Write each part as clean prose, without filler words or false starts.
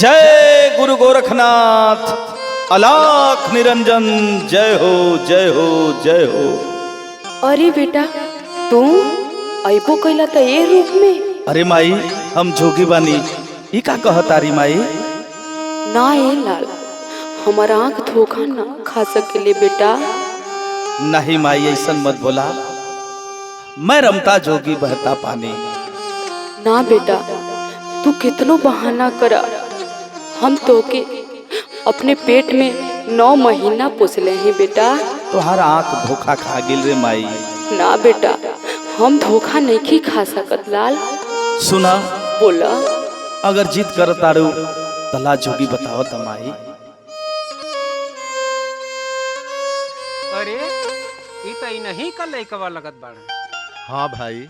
जय गुरु गोरखनाथ, अलाख निरंजन, जय हो जय हो जय हो। अरे बेटा तू अबो कैला त ये रूप में? अरे माई हम जोगी बानी, ई का कहतारी माई? ना ए लाल, हमारा आँख धोखा ना खा सकेले बेटा। नहीं माई ऐसा मत बोला, मैं रमता जोगी बहता पानी। ना बेटा तू कितनो बहाना करा, हम तो के अपने पेट में 9 महीना पोसले हैं बेटा। तोहार आँख धोखा खा गिल रे माई। ना बेटा हम धोखा नहीं खा सकत लाल। सुना बोला। अगर जिद कर तारू तला जोगी बताओ तमाई। अरे ई त नहीं का लइकवा लगत बाड़े। हाँ भाई,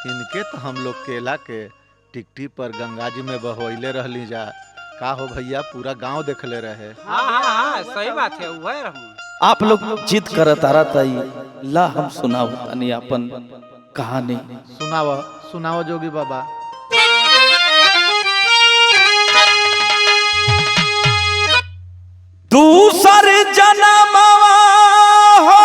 इनके तो हम लोग केला के टिकटी पर गंगा जी में बहवैले रहली जा। का हो भैया, पूरा गांव देखले रहे। हाँ सही बात है। वह रहूं आप लोग जिद कर तारा तई ला हम सुनाओ तनी अपन कहानी। सुनाओ सुनाओ जोगी बाबा। दूसर जन्मवा हो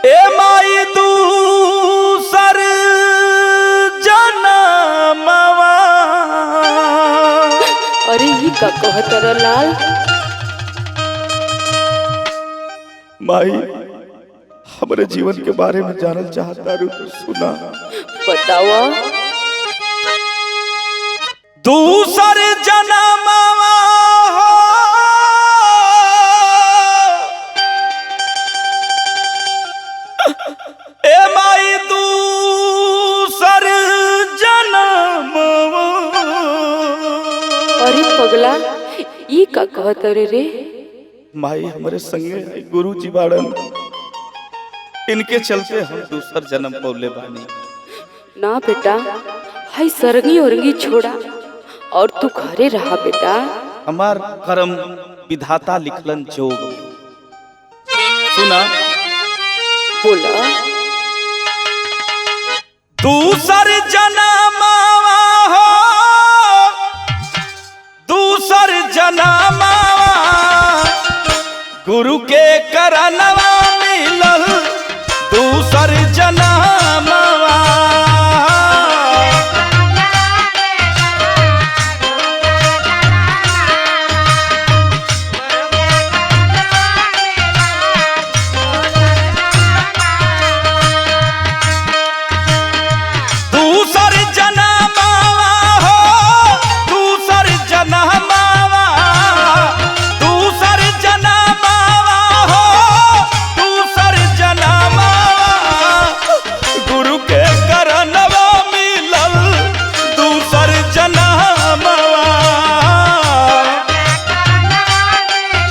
ए माई, दूसर जन्मवा। अरे ये का कहतर लाल? माई हमारे जीवन के बारे में जानल चाहता रू तो सुना। बतावा। दूसर जन्मवा हो ए माई, दूसर जन्मवा। अरे पगला ये का कहतर रे? माई हमारे संगे गुरु जी बाड़न, इनके चलते हम दूसर जन्म पौले बानी। ना बेटा हाय सरंगी औरंगी छोड़ा और तू घरे रहा बेटा। हमार कर्म विधाता लिखलन जोग। सुना। बोला। दूसर जन्मवा हो, दूसर जन्मवा गुरु के करनवा मिलल दूसर जन्मवा। दूसर जन्मवा हो, दूसर जन्मवा, दूसर जन्मवा हो, दूसर जन्मवा गुरु के करनवा मिलल दूसर जन्मवा।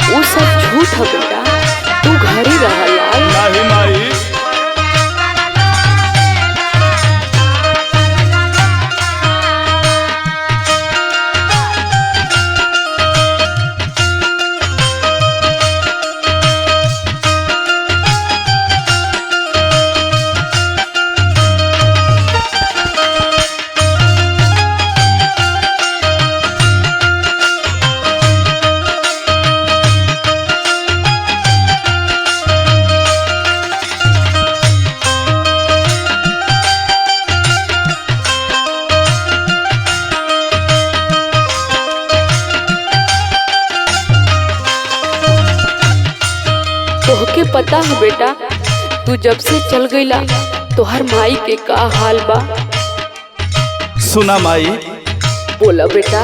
वो सब झूठ है बेटा, तू घरे रहा लाल। नहीं माई। तोहके पता है बेटा, तू जब से चल गईला तोहर माई के का हाल बा? सुना माई। बोला बेटा।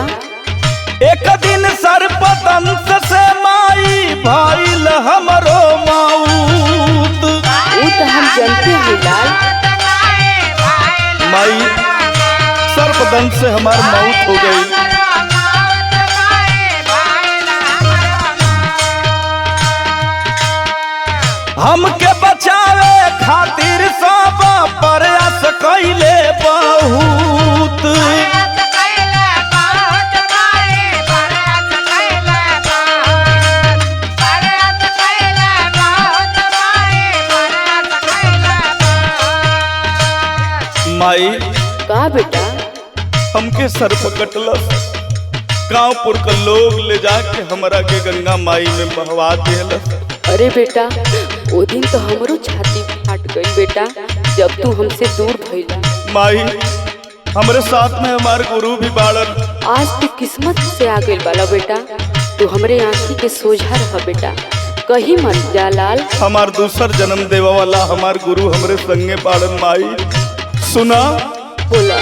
एक दिन सर्पदंश से माई भइल हमरो मौत। वो तो हम जानते हैं लाल। माई सर्पदंश से हमार मौत हो गई। हमके बचावे खातिर सब प्रयास कइले बहुत। बेटा? हमके सर पकटलस, गांवपुर का लोग ले जाके हमरा के गंगा माई में बहवा दिलस। अरे बेटा, वो दिन तो हमरो छाती फाट गई बेटा, जब तू हमसे दूर भइला। माई, हमरे साथ में हमार गुरु भी बाड़न। आज तू किस्मत से आ गइल बाला बेटा, तू हमरे आँखी के सोझा रह बेटा, कहीं मत जा लाल। हमार दूसर जन्म देवा वाला हमार गुरु हमरे संगे बाड़न। माई सुना, बोला।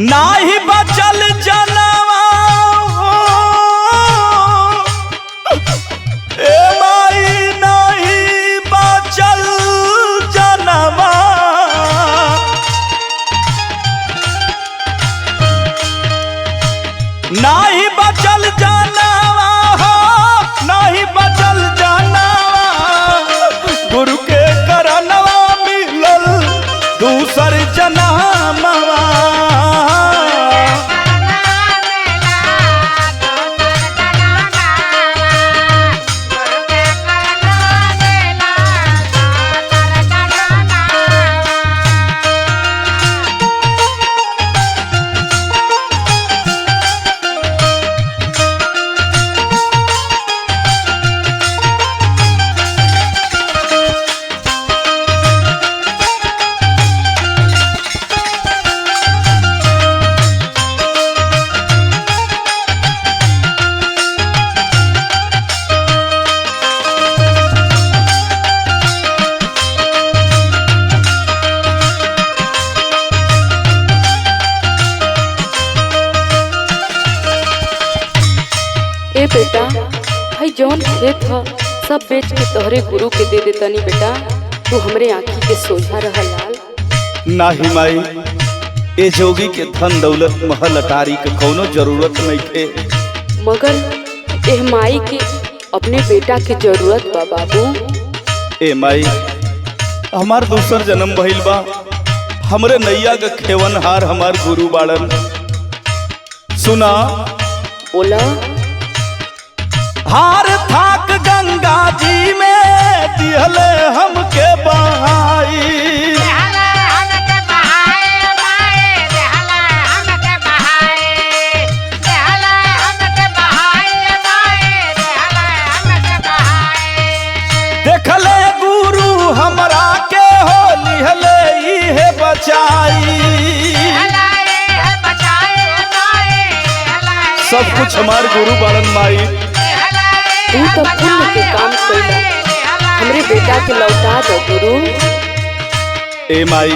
नाही बचल जनवा ए माई, नाही बचल जनवा, नाही बचल जनवा हो, नाही बचल जनवा, गुरु के करनवा मिलल दूसर जनमवा। ए बेटा, भाई जौन खेत ह सब बेच के तोहरे गुरु के दे देतनी बेटा, तू हमरे आँखी के सोझा रह लाल। नाही माई, ए जोगी के धन दौलत महल अटारी के कोनो जरूरत नहीं थे, मगर एह माई के अपने बेटा के जरूरत बा बाबू। ए माई, हमार दूसर जन्म भइल बा, हमरे नैया के खेवनहार हमार गुरु बाड़न। सुना, बोला। हार थाक गंगा जी में दिहले हमके बहाई, देखले गुरु हमरा के हो लिहले इहे बचाई। सब कुछ हमार गुरु बाड़न। माई, तू तो पुण्य के काम कइला, हमरे बेटा के लौटा दो गुरु। ए माई,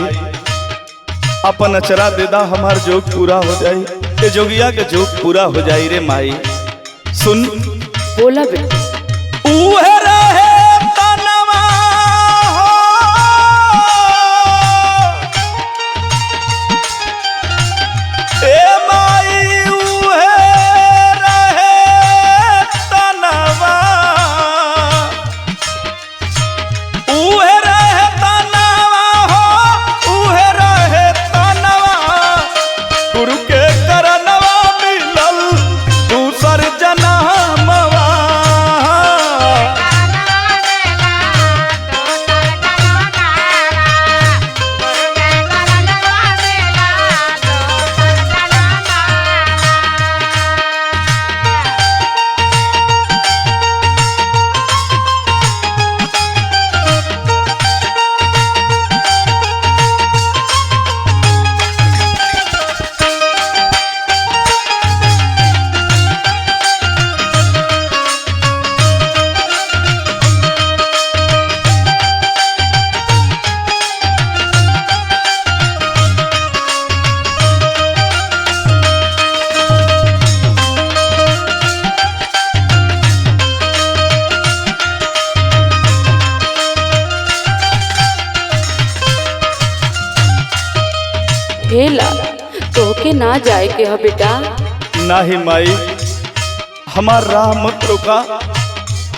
अपन अचरा देदा, हमार जोग पूरा हो जाई, ए जोगिया के जोग पूरा हो जाई रे माई। सुन, बोला बेटा। उहे रहे तनवा हो, ए माई, उहे रहे तनवा, उहे रहे तनवा हो, उहे रहे तनवा, गुरु के करनवा मिलल दूसर जनमवा। हेला, तोहके ना जाए के ह बेटा। नाही माई, हमार राह मत रोका।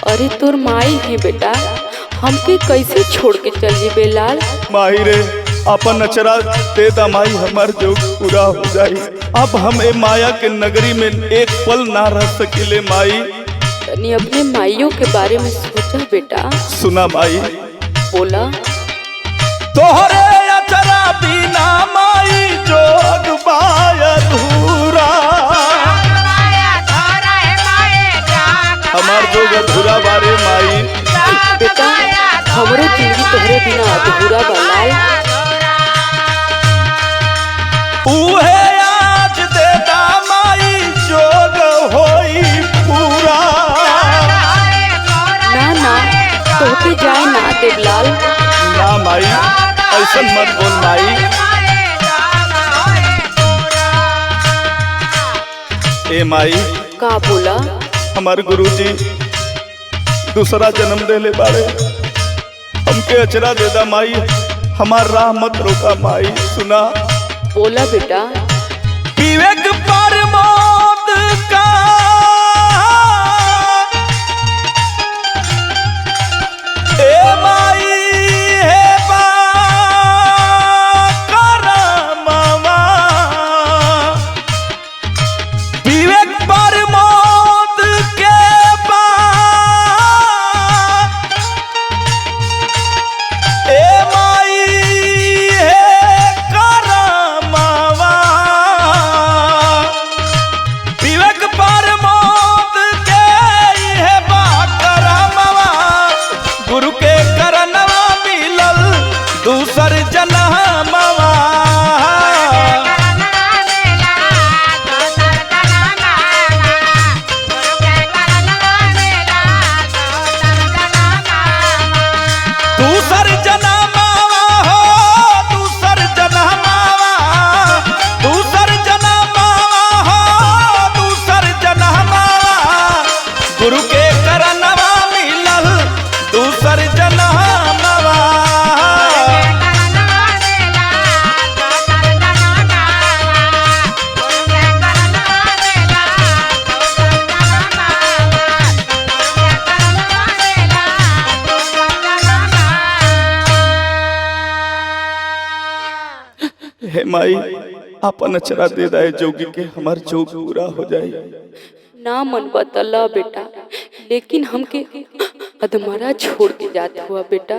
अरे तोर माई है बेटा, हमके कैसे छोड़ के चल जेबे लाल। माही रे, अपन अचरा दे दा माई, हमार जोग पूरा हो जाई। अब हम ए माया के नगरी में एक पल ना रह सकिले माई। तनी अपने माइयों के बारे में सोचा बेटा। सुना माई, बोला। तोहरे अचरा बिना माई जोग बाय अधूरा। हमार जोग अधूरा बारे माई। बेटा हमरो जिंदगी तोहरे बिना अधूरा बा लाल। उहे आज देदा माई जोग होई पूरा। ना ना तोहके जाए ना देवलाल। ना माई ऐसन मत बोल माई। ए माई का बोला? हमार गुरुजी दूसरा जन्म देले बारे, हमके अचरा देदा माई। हमार राह मत रोका माई। सुना बोला बेटा। विवेक प्रमोद का ए माई हे बा करमवा। विवेक प्रमोद के बा ए माई हे करमवा। विवेक प्रमोद के हे बा करमवा। गुरु के करनवा मिलल दूसर जनमवा। दूसर जनमवा हो दूसर जनमवा। दूसर जनमवा हो दूसर जनमवा। गुरु के करनवा मिलल दूसर जनमवा। हे माई अपन अचरा दे दाए जोगी के हमार जोग पूरा हो जाए। ना मन बतला बेटा, लेकिन हमके अधमरा छोड़ के जात हुआ बेटा।